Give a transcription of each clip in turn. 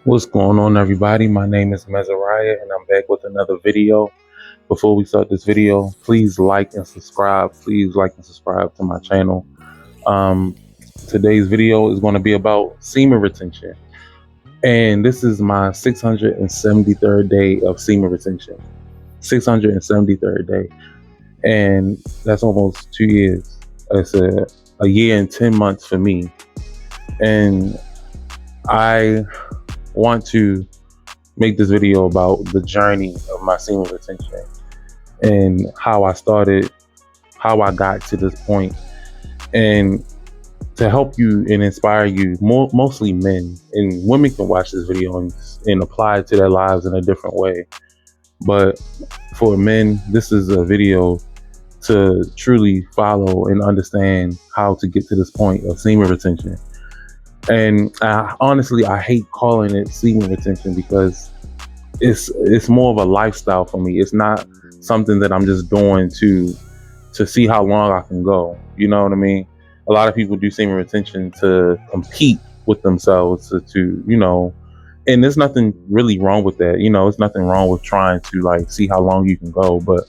What's going on, everybody? My name is Mezariah and I'm back with another video. Before we start this video, please like and subscribe. Please like and subscribe to my channel. Um, Today's video is going to be about semen retention. And this is my 673rd day of semen retention. 673rd day. And that's almost 2 years. It's a year and 10 months for me. And I want to make this video about the journey of my semen retention and how I started, how I got to this point, and to help you and inspire you, mostly men, and women can watch this video and apply it to their lives in a different way. But for men, this is a video to truly follow and understand how to get to this point of semen retention. And honestly, I hate calling it semen retention because it's more of a lifestyle for me. It's not something that I'm just doing to see how long I can go. You know what I mean? A lot of people do semen retention to compete with themselves to and there's nothing really wrong with that. It's nothing wrong with trying to like see how long you can go, but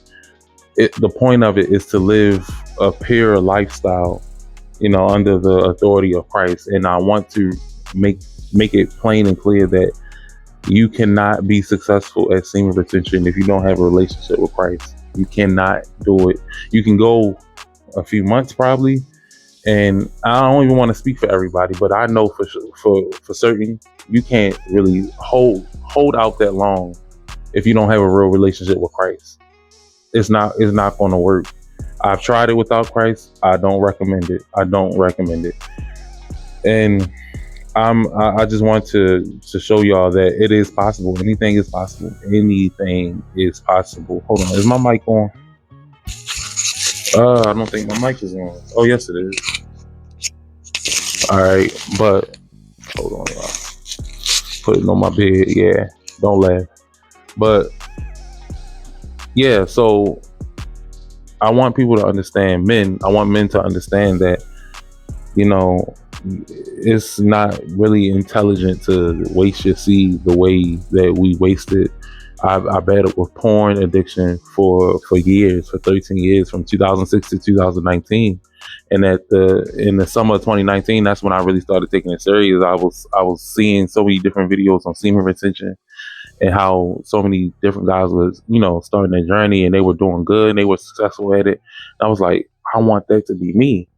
the point of it is to live a pure lifestyle, under the authority of Christ. And I want to make it plain and clear that you cannot be successful at semen retention if you don't have a relationship with Christ. You cannot do it. You can go a few months probably, and I don't even want to speak for everybody, but I know for certain you can't really hold out that long if you don't have a real relationship with Christ. It's not going to work. I've tried it without Christ. I don't recommend it. And I just want to show y'all that it is possible. Anything is possible. Anything is possible. Hold on, is my mic on? I don't think my mic is on. Oh yes, it is. All right, but hold on, y'all. Put it on my bed. Yeah, don't laugh. But yeah, so I want people to understand, men. I want men to understand that, it's not really intelligent to waste your seed the way that we wasted. I battled with porn addiction for years, for 13 years, from 2006 to 2019. And in the summer of 2019, that's when I really started taking it serious. I was seeing so many different videos on semen retention and how so many different guys was, starting their journey and they were doing good and they were successful at it. And I was like, I want that to be me.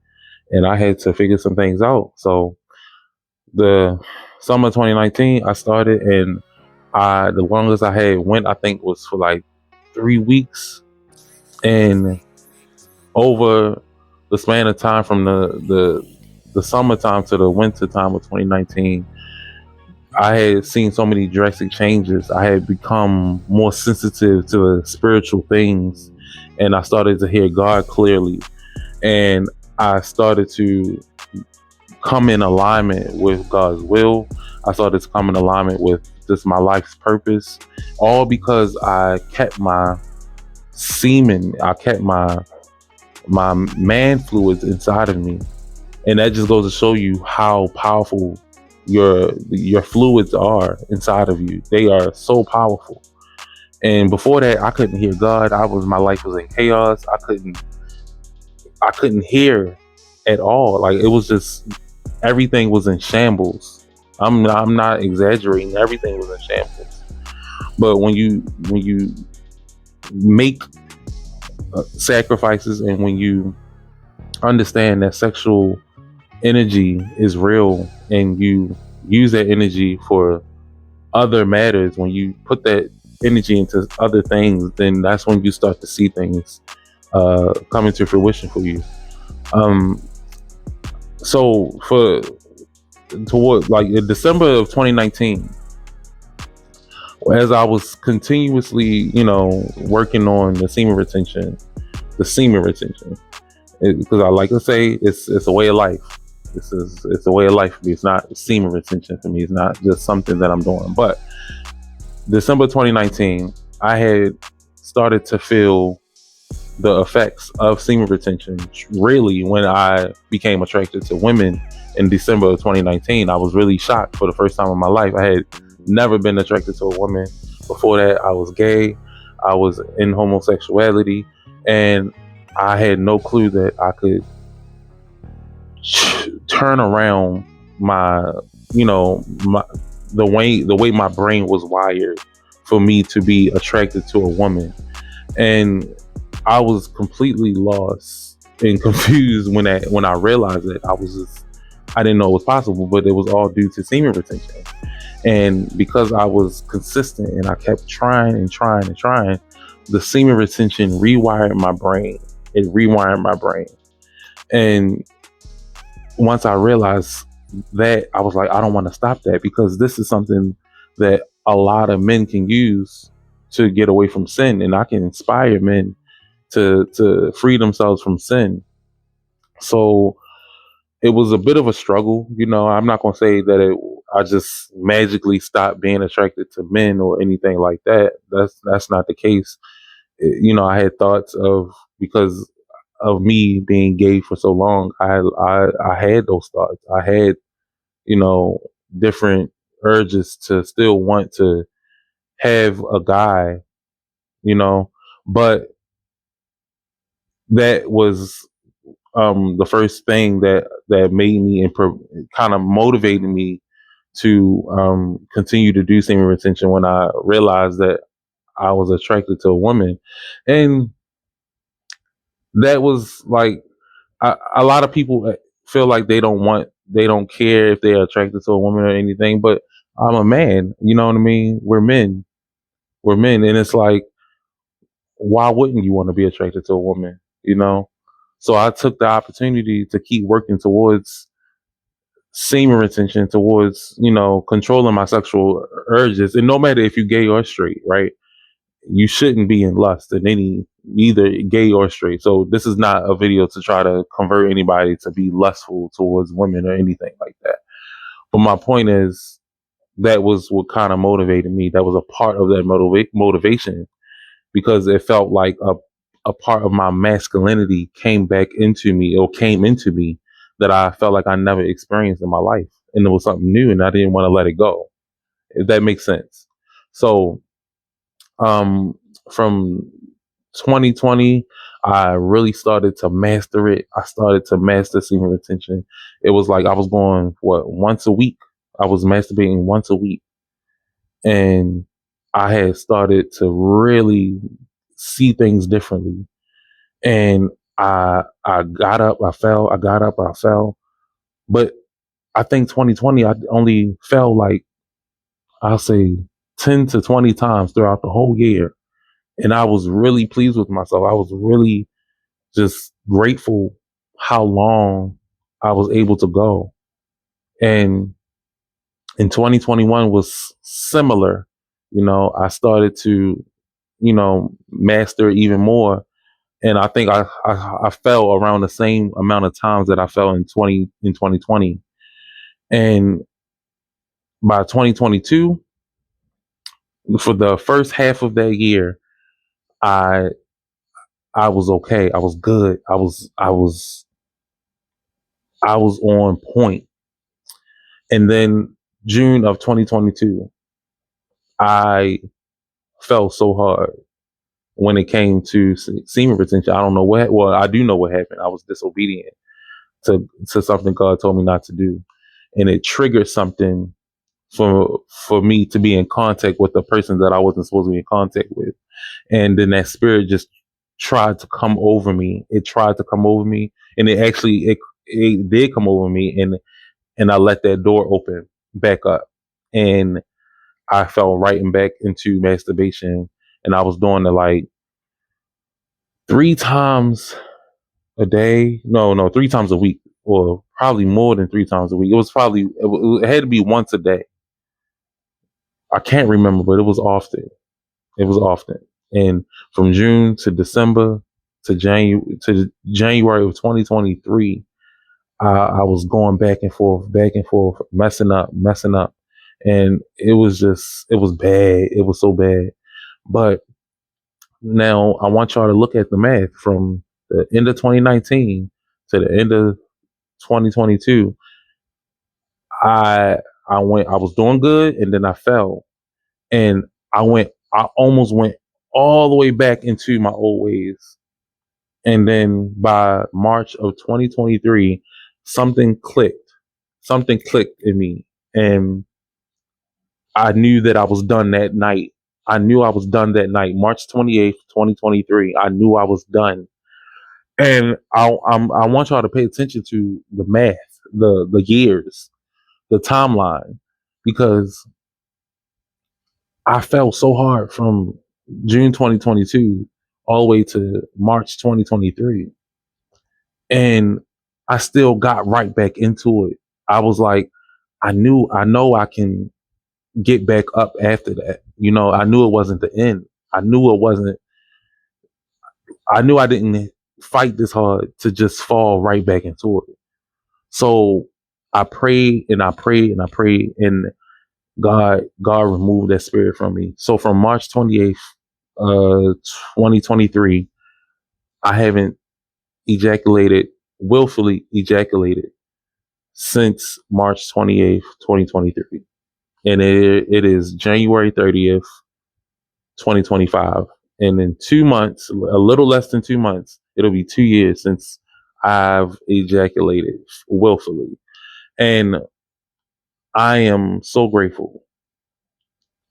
And I had to figure some things out. So the summer of 2019, I started, and the longest I had went, I think, was for like 3 weeks. And over the span of time from the summertime to the winter time of 2019, I had seen so many drastic changes. I had become more sensitive to the spiritual things, and I started to hear God clearly. And I started to come in alignment with God's will. I started to come in alignment with just my life's purpose, all because I kept my semen, I kept my man fluids inside of me. And that just goes to show you how powerful your fluids are inside of you. They are so powerful. And before that, I couldn't hear God. My life was in chaos. I couldn't hear at all. Like, it was just, everything was in shambles. I'm not exaggerating. Everything was in shambles. But when you make sacrifices, and when you understand that sexual energy is real, and you use that energy for other matters, when you put that energy into other things, then that's when you start to see things come into fruition for you. So toward like in December of 2019, as I was continuously, working on the semen retention, because I like to say it's a way of life. It's a way of life for me. It's not semen retention for me. It's not just something that I'm doing. But December 2019, I had started to feel the effects of semen retention really when I became attracted to women in December of 2019. I was really shocked for the first time in my life. I had never been attracted to a woman. Before that, I was gay. I was in homosexuality, and I had no clue that I could turn around my, my the way my brain was wired for me to be attracted to a woman. And I was completely lost and confused when I realized that I didn't know it was possible, but it was all due to semen retention. And because I was consistent and I kept trying and trying and trying, the semen retention rewired my brain. It rewired my brain. And once I realized that, I was like, I don't want to stop that, because this is something that a lot of men can use to get away from sin, and I can inspire men to free themselves from sin. So it was a bit of a struggle. I'm not going to say that I just magically stopped being attracted to men or anything like that. That's not the case. I had thoughts of, because of me being gay for so long, I had those thoughts. I had, you know, different urges to still want to have a guy, you know, but that was the first thing that made me and kind of motivated me to continue to do semen retention, when I realized that I was attracted to a woman. And that was like, a lot of people feel like they don't care if they're attracted to a woman or anything, but I'm a man, you know what I mean? We're men. And it's like, why wouldn't you want to be attracted to a woman? So I took the opportunity to keep working towards semen retention, towards, controlling my sexual urges. And no matter if you're gay or straight, right? You shouldn't be in lust in either gay or straight. So this is not a video to try to convert anybody to be lustful towards women or anything like that. But my point is, that was what kind of motivated me. That was a part of that motivation, because it felt like a part of my masculinity came back into me, or came into me, that I felt like I never experienced in my life. And it was something new, and I didn't want to let it go, if that makes sense. So um, from 2020, I really started to master it. I started to master semen retention. It was like I was going, once a week. I was masturbating once a week. And I had started to really see things differently. And I got up, I fell, I got up, I fell. But I think 2020, I only fell like, I'll say 10 to 20 times throughout the whole year. And I was really pleased with myself. I was really just grateful how long I was able to go. And in 2021 was similar. I started to, master even more. And I think I fell around the same amount of times that I fell in 2020. And by 2022, for the first half of that year, I I was okay. I was good. I was on point. And then June of 2022, I fell so hard when it came to semen retention. I don't know what. Well, I do know what happened. I was disobedient to something God told me not to do, and it triggered something for me to be in contact with the person that I wasn't supposed to be in contact with. And then that spirit just tried to come over me. It tried to come over me, and it did come over me, and I let that door open back up, and I fell right and back into masturbation. And I was doing it like 3 times a day. No, 3 times a week, or probably more than 3 times a week. It had to be once a day. I can't remember, but it was often. It was often. And from June to December to January of 2023, I was going back and forth, messing up. And it was bad. It was so bad. But now I want y'all to look at the math from the end of 2019 to the end of 2022. I I was doing good, and then I fell, and I almost went all the way back into my old ways. And then by March of 2023, something clicked. Something clicked in me, and I knew that I was done that night. I knew I was done that night, March 28th, 2023. I knew I was done. And I want y'all to pay attention to the math, the years, the timeline, because I fell so hard from June 2022 all the way to March 2023. And I still got right back into it. I was like, I know I can get back up after that. I knew it wasn't the end. I knew it wasn't, I knew I didn't fight this hard to just fall right back into it. So I prayed and I prayed and I prayed, and God removed that spirit from me. So from March 28th, 2023, I haven't ejaculated, willfully ejaculated, since March 28th, 2023. And it is January 30th, 2025. And in 2 months, a little less than 2 months, it'll be 2 years since I've ejaculated willfully. And I am so grateful.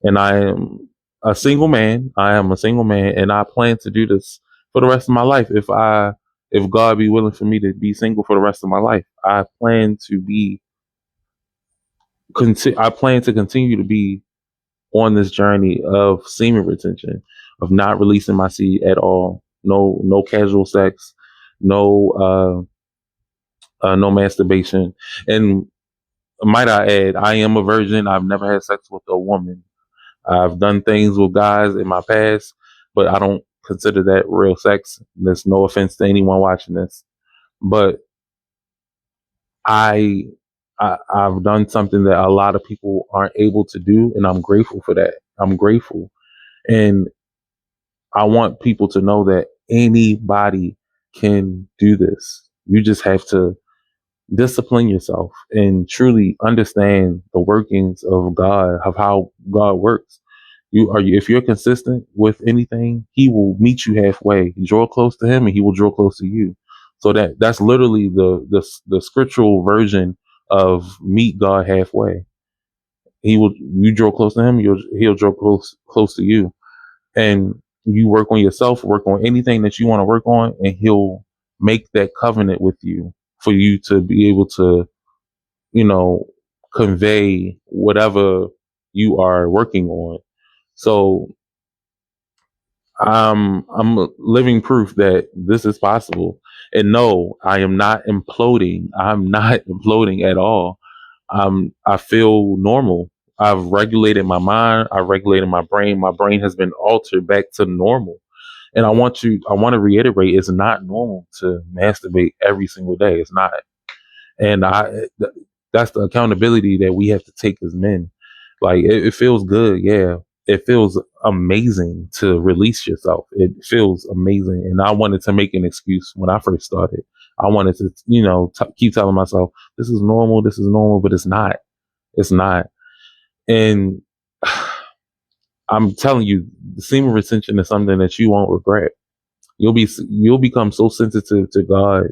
And I am a single man. I am a single man, and I plan to do this for the rest of my life. If God be willing for me to be single for the rest of my life, I plan to continue to be on this journey of semen retention, of not releasing my seed at all. No casual sex, no no masturbation. And might I add, I am a virgin. I've never had sex with a woman. I've done things with guys in my past, but I don't consider that real sex. There's no offense to anyone watching this, but I, I've done something that a lot of people aren't able to do, and I'm grateful for that. I'm grateful, and I want people to know that anybody can do this. You just have to discipline yourself and truly understand the workings of God, of how God works. If you're consistent with anything, He will meet you halfway. Draw close to Him, and He will draw close to you. So that's literally the scriptural version of meet God halfway. You draw close to Him, He'll draw close to you. And you work on yourself, work on anything that you want to work on, and He'll make that covenant with you for you to be able to, you know, convey whatever you are working on. So I'm a living proof that this is possible. And no, I am not imploding. I'm not imploding at all. I feel normal. I've regulated my mind. I've regulated my brain. My brain has been altered back to normal. And I want to reiterate, it's not normal to masturbate every single day. It's not. And that's the accountability that we have to take as men. Like it feels good. Yeah. It feels amazing to release yourself. It feels amazing. And I wanted to make an excuse when I first started. I wanted to, keep telling myself, this is normal. This is normal, but it's not. It's not. And I'm telling you, the semen retention is something that you won't regret. You'll become so sensitive to God.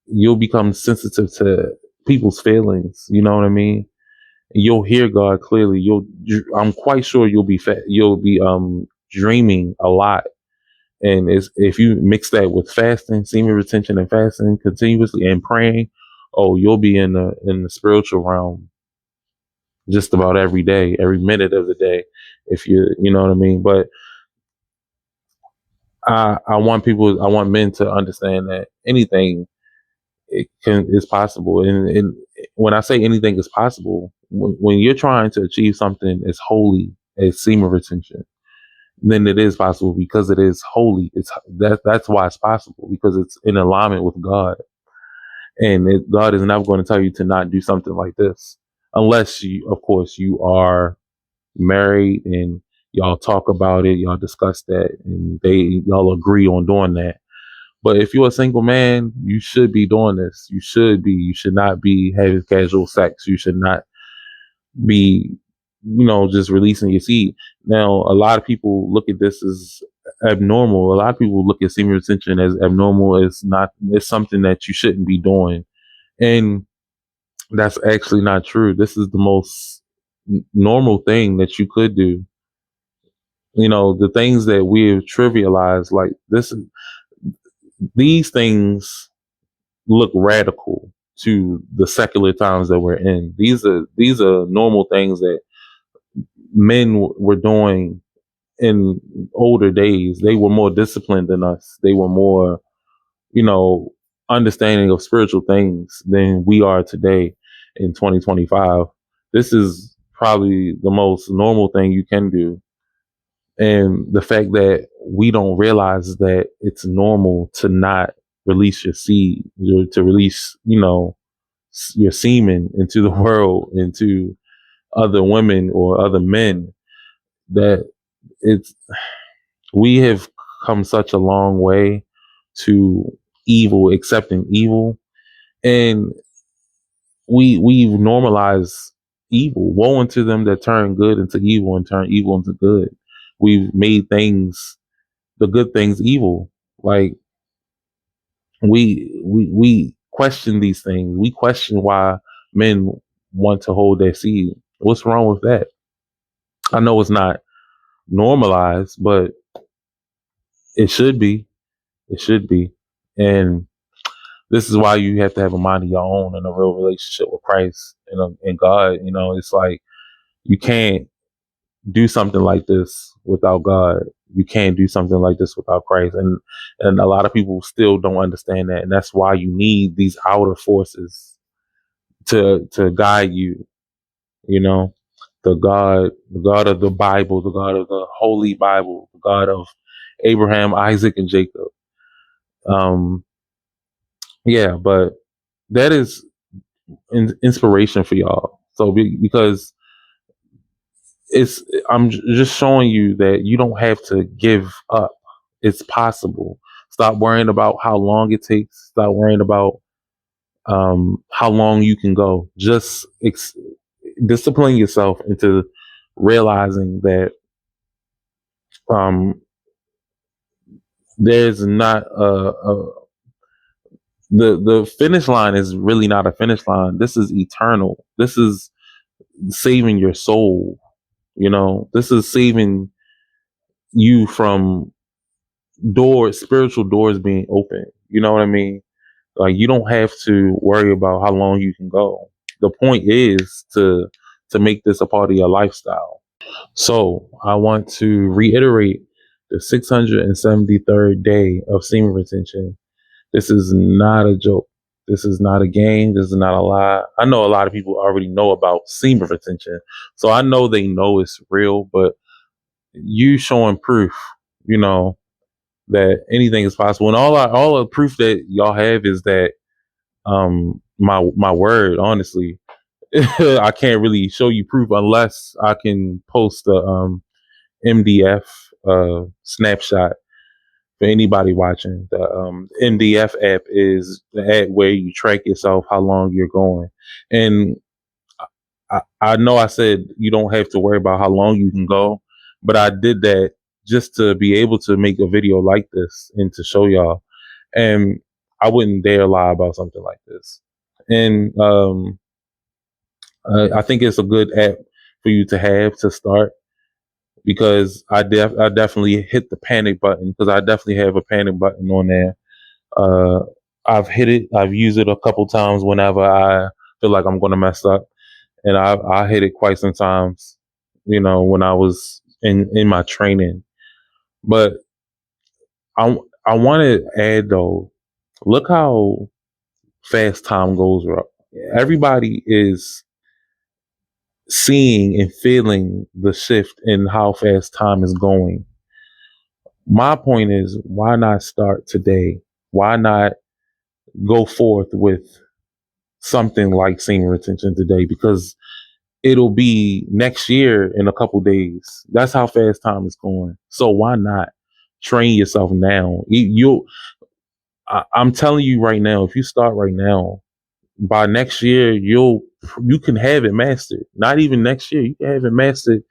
You'll become sensitive to people's feelings. You know what I mean? You'll hear God clearly. I'm quite sure you'll be dreaming a lot. And if you mix that with fasting, semen retention and fasting continuously and praying, oh, you'll be in the spiritual realm just about every day, every minute of the day. If you know what I mean? But I want men to understand that anything is possible. And when I say anything is possible, when you're trying to achieve something as holy as semen retention, then it is possible because it is holy. That's why it's possible, because it's in alignment with God. And God is never going to tell you to not do something like this, unless of course, you are married and y'all talk about it, y'all discuss that, and y'all agree on doing that. But if you're a single man, you should be doing this. You should not be having casual sex. You should not. be, just releasing your seed. Now, a lot of people look at this as abnormal. A lot of people look at semen retention as abnormal. It's something that you shouldn't be doing. And that's actually not true. This is the most normal thing that you could do. The things that we have trivialized, like these things look radical to the secular times that we're in. These are normal things that men were doing in older days. They were more disciplined than us. They were more, you know, understanding of spiritual things than we are today in 2025. This is probably the most normal thing you can do. And the fact that we don't realize that it's normal to not release your seed, to release, your semen into the world, into other women or other men, that it's we have come such a long way to accepting evil, and we've normalized evil. Woe unto them that turn good into evil and turn evil into good. We've made the good things evil. Like we question these things. We question why men want to hold their seed. What's wrong with that? I know it's not normalized, but it should be. It should be. And this is why you have to have a mind of your own and a real relationship with Christ and God. It's like you can't do something like this without God. You can't do something like this without Christ. And a lot of people still don't understand that. And that's why you need these outer forces to guide you, you know, the God of the Bible, the God of the Holy Bible, the God of Abraham, Isaac, and Jacob. Um, yeah, but that is inspiration for y'all. So because it's just showing you that you don't have to give up. It's possible. Stop worrying about how long it takes. Stop worrying about how long you can go. Just discipline yourself into realizing that um, there's not the finish line is really not a finish line. This is eternal. This is saving your soul. This is saving you from spiritual doors being open. You know what I mean? Like you don't have to worry about how long you can go. The point is to make this a part of your lifestyle. So I want to reiterate the 673rd day of semen retention. This is not a joke. This is not a game. This is not a lie. I know a lot of people already know about semen retention, so I know they know it's real. But you showing proof, you know, that anything is possible, and all the proof that y'all have is that my word. Honestly, I can't really show you proof unless I can post the MDF snapshot for anybody watching. The MDF app is the app where you track yourself, how long you're going. And I know I said you don't have to worry about how long you can go, but I did that just to be able to make a video like this and to show y'all. And I wouldn't dare lie about something like this. And I think it's a good app for you to have to start, because I definitely hit the panic button, because I definitely have a panic button on there. Uh, I've hit it. I've used it a couple times whenever I feel like I'm going to mess up, and I hit it quite some times. When I was in my training. But I want to add though, look how fast time goes. Everybody is seeing and feeling the shift in how fast time is going. My point is, why not start today? Why not go forth with something like semen retention today? Because it'll be next year in a couple days. That's how fast time is going. So why not train yourself now? I'm telling you right now, if you start right now, by next year, you can have it mastered. Not even next year, you can have it mastered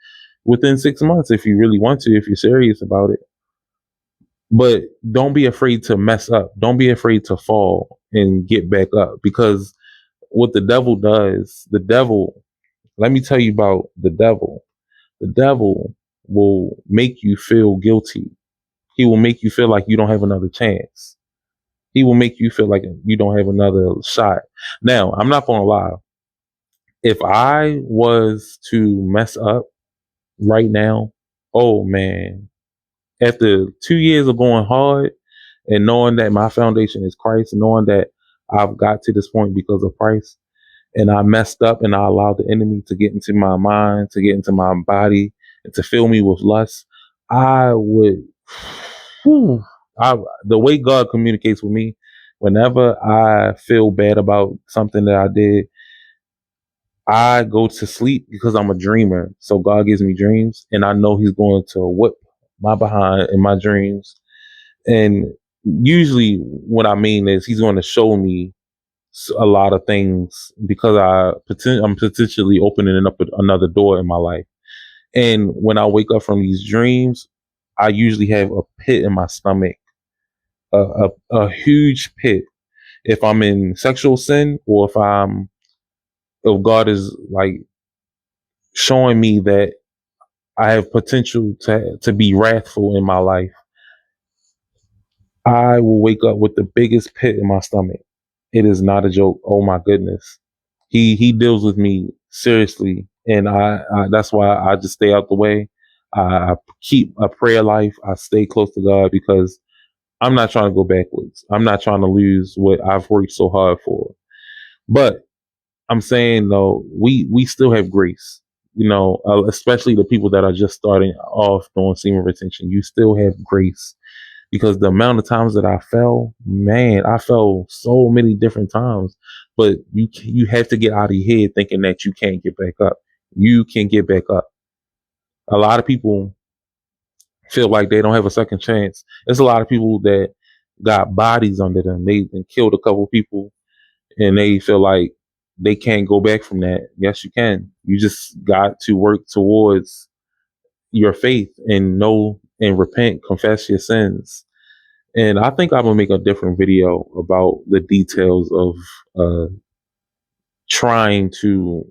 within 6 months if you really want to, if you're serious about it. But don't be afraid to mess up. Don't be afraid to fall and get back up, because what the devil does, let me tell you about the devil. The devil will make you feel guilty. He will make you feel like you don't have another chance. He will make you feel like you don't have another shot. Now, I'm not going to lie. If I was to mess up right now, oh man, after 2 years of going hard and knowing that my foundation is Christ, and knowing that I've got to this point because of Christ, and I messed up and I allowed the enemy to get into my mind, to get into my body, and to fill me with lust, I would, whew, the way God communicates with me, whenever I feel bad about something that I did, I go to sleep because I'm a dreamer. So God gives me dreams, and I know He's going to whip my behind in my dreams. And usually, what I mean is, He's going to show me a lot of things because I'm potentially opening up another door in my life. And when I wake up from these dreams, I usually have a pit in my stomach, a huge pit. If I'm in sexual sin, or if God is like showing me that I have potential to be wrathful in my life, I will wake up with the biggest pit in my stomach. It is not a joke. Oh my goodness. He deals with me seriously, and I that's why I just stay out the way. I keep a prayer life. I stay close to God because I'm not trying to go backwards. I'm not trying to lose what I've worked so hard for. But I'm saying though, we still have grace. Especially the people that are just starting off doing semen retention. You still have grace, because the amount of times that I fell, man, I fell so many different times. But you have to get out of your head thinking that you can't get back up. You can get back up. A lot of people feel like they don't have a second chance. There's a lot of people that got bodies under them. They killed a couple people, and they feel like they can't go back from that. Yes, you can. You just got to work towards your faith and know and repent, confess your sins. And I think I'm gonna make a different video about the details of trying to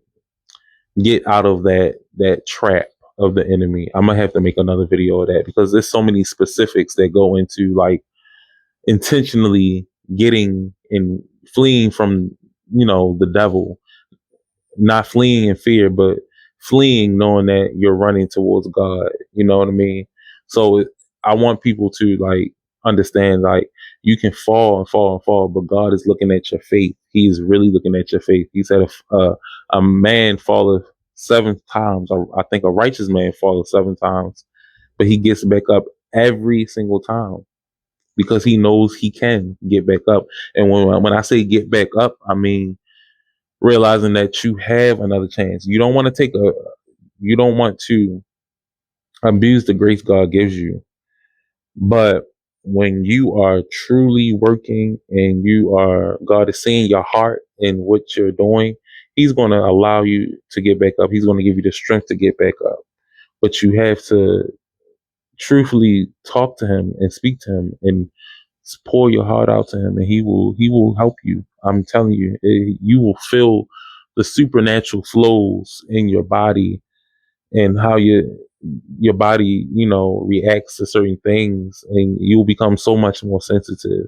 get out of that trap of the enemy. I'm gonna have to make another video of that, because there's so many specifics that go into like intentionally getting and fleeing from the devil, not fleeing in fear, but fleeing knowing that you're running towards God. You know what I mean? So I want people to like understand, like, you can fall and fall and fall, but God is looking at your faith. He is really looking at your faith. He said, if a man falleth 7 times, or I think a righteous man falleth 7 times, but he gets back up every single time, because he knows he can get back up. And when I say get back up, I mean realizing that you have another chance. You don't want to abuse the grace God gives you. But when you are truly working and God is seeing your heart and what you're doing, He's going to allow you to get back up. He's going to give you the strength to get back up. But you have to truthfully talk to Him and speak to Him and pour your heart out to Him, and He will help you. I'm telling you, you will feel the supernatural flows in your body, and how your body reacts to certain things, and you'll become so much more sensitive.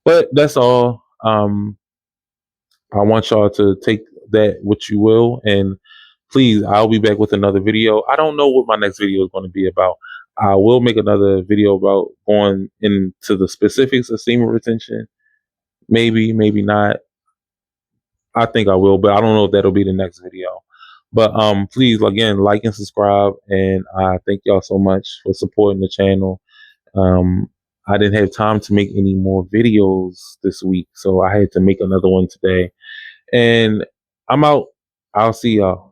But that's all. I want y'all to take that what you will, and please, I'll be back with another video. I don't know what my next video is going to be about. I will make another video about going into the specifics of semen retention. Maybe, maybe not. I think I will, but I don't know if that'll be the next video. But please, again, like and subscribe, and I thank y'all so much for supporting the channel. Um, I didn't have time to make any more videos this week, so I had to make another one today. And I'm out. I'll see y'all.